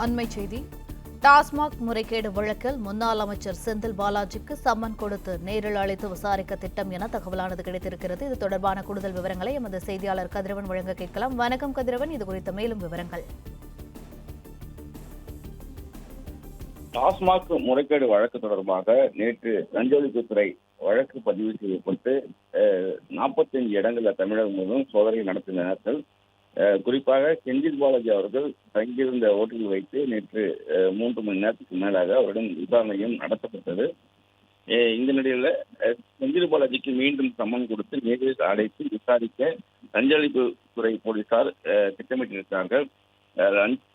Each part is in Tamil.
அண்மைச் செய்தி. டாஸ்மாக் முறைகேடு வழக்கில் முன்னாள் அமைச்சர் செந்தில் பாலாஜிக்கு சம்மன் கொடுத்து நேரில் அழைத்து விசாரிக்க திட்டம் என தகவலானது கிடைத்திருக்கிறது. இது தொடர்பான கூடுதல் விவரங்களை எமது செய்தியாளர் கதிரவன் வழங்க கேட்கலாம். வணக்கம் கதிரவன், இது குறித்த மேலும் விவரங்கள். டாஸ்மாக் முறைகேடு வழக்கு தொடர்பாக நேற்று லஞ்ச ஒழிப்புத்துறை வழக்கு பதிவு செய்யப்பட்டு 45 இடங்களில் தமிழகம் முழுவதும் சோதனை நடத்திய நேரத்தில் குறிப்பாக செந்தில் பாலாஜி அவர்கள் தங்கியிருந்த ஓட்டலில் வைத்து நேற்று 3 மணி நேரத்துக்கு மேலாக அவரிடம் விசாரணையும் நடத்தப்பட்டது. இந்த நிலையில் செந்தில் பாலாஜிக்கு மீண்டும் சம்மன் கொடுத்து நேரில் அழைத்து விசாரிக்க லஞ்ச ஒழிப்புத்துறை போலீசார் திட்டமிட்டிருக்கிறார்கள்.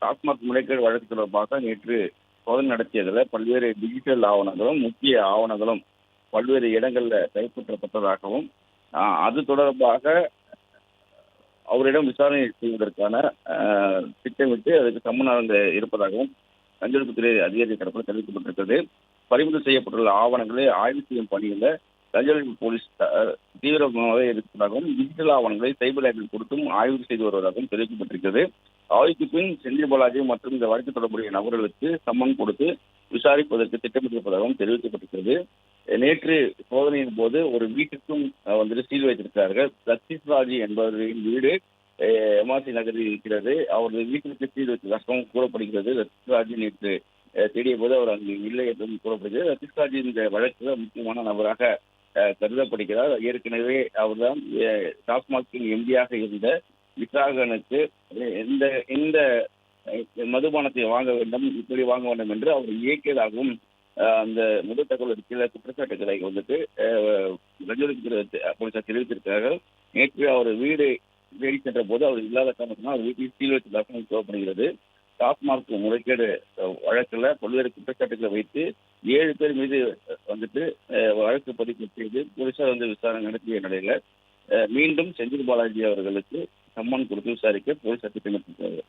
டாஸ்மாக் முறைகேடு வழக்கு தொடர்பாக நேற்று சோதனை நடத்தியதில் பல்வேறு டிஜிட்டல் ஆவணங்களும் முக்கிய ஆவணங்களும் பல்வேறு இடங்களில் கைப்பற்றப்பட்டதாகவும் அது தொடர்பாக அவரிடம் விசாரணை செய்வதற்கான திட்டமிட்டு அதுக்கு சம்மன் இருப்பதாகவும் லஞ்ச ஒழிப்புத்துறை அதிகாரி தரப்பில் தெரிவிக்கப்பட்டிருக்கிறது. பறிமுதல் செய்யப்பட்டுள்ள ஆவணங்களை ஆய்வு செய்யும் பணியில் லஞ்ச ஒழிப்பு போலீஸ் தீவிரமாக இருப்பதாகவும் டிஜிட்டல் ஆவணங்களை சைபர் லேபில் கொடுத்தும் ஆய்வு செய்து வருவதாகவும் தெரிவிக்கப்பட்டிருக்கிறது. ஆய்வுக்கு பின் செந்தில் பாலாஜி மற்றும் இந்த வழக்கு தொடர்புடைய நபர்களுக்கு சம்மன் கொடுத்து விசாரிப்பதற்கு திட்டமிட்டிருப்பதாகவும் தெரிவிக்கப்பட்டிருக்கிறது. நேற்று சோதனையின் போது ஒரு வீட்டுக்கும் சீல் வைத்திருக்கிறார்கள். சதீஷ் ராஜ் என்பவரின் வீடு எம்ஆர்சி நகரில் இருக்கிறது. அவரது வீட்டிற்கு சீல் வைத்ததாகவும் கூறப்படுகிறது. சதீஷ் ராஜ் நேற்று தேடிய போது அவர் அங்கு இல்லை என்றும் கூறப்படுகிறது. சதீஷ் ராஜ் இந்த வழக்கில் முக்கியமான நபராக கருதப்படுகிறார். ஏற்கனவே அவர்தான் டாஸ்மாகின் எம்டியாக இருந்த விசாகனுக்கு இந்த மதுபானத்தை வாங்க வேண்டும், இப்படி வாங்க வேண்டும் என்று அவர் இயக்கியதாகவும் அந்த முதல் தகவல் கீழே குற்றச்சாட்டுகளை லஞ்ச ஒழிப்புத்துறை போலீசார் தெரிவித்திருக்கிறார்கள். நேற்று அவர் வீடு தேடி சென்ற போது அவர் இல்லாத காரணத்தினால் அவர் வீட்டில் சீல் வைத்ததாக கூறப்படுகிறது. டாஸ்மாக் முறைகேடு வழக்கில் பல்வேறு குற்றச்சாட்டுகளை வைத்து 7 பேர் மீது வழக்கு பதிவு செய்து போலீசார் விசாரணை நடத்திய நிலையில மீண்டும் செந்தில் பாலாஜி அவர்களுக்கு சம்மன் கொடுத்து விசாரிக்க போலீசார் திட்டமிட்டிருக்கிறார்கள்.